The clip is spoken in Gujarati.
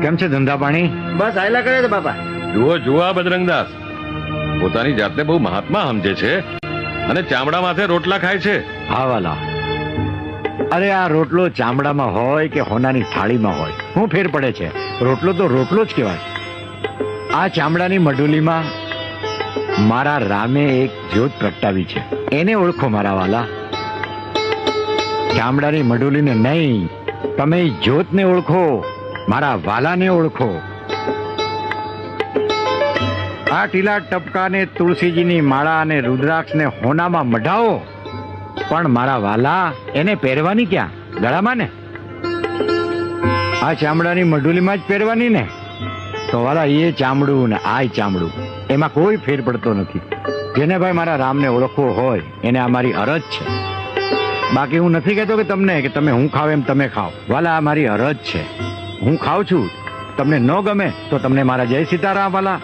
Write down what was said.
કેમ છે ધંધા પાણી? બસ આયલા કરે છે બાપા. જુઓ જુઓ આ બજરંગદાસ પોતાની જાતને બહુ મહાત્મા સમજે છે અને ચામડા માથે રોટલા ખાય છે. હા વાલા, અરે આ રોટલો ચામડામાં હોય કે હોનાની થાળીમાં હોય, શું ફેર પડે છે? રોટલો તો રોટલો જ કહેવાય. આ ચામડાની મઢુલીમાં મારા રામે એક જ્યોત પ્રગટાવી છે, એને ઓળખો મારા વાલા. ચામડાની મઢુલીને નહીં, તમે જ્યોતને ઓળખો, મારા વાલાને ઓળખો. આ ટીલા ટપકાને તુલસીજીની માળા અને રુદ્રાક્ષને હોનામાં મઢાવો, પણ મારા વાલા એને પહેરવાની ક્યાં? ગળામાં ને. આ ચામડાની મઢુલીમાં જ પહેરવાની ને. તો વાલા એ ચામડું ને આ ચામડું, એમાં કોઈ ફેર પડતો નથી. જેને ભાઈ મારા રામને ઓળખવો હોય એને આ મારી અરજ છે. બાકી હું નથી કહેતો કે તમને કે તમે હું ખાવ એમ તમે ખાઓ. વાલા આ મારી અરજ છે. હું ખાઉં છું, તમને ન ગમે તો તમને મારા જય સીતારામ વાલા.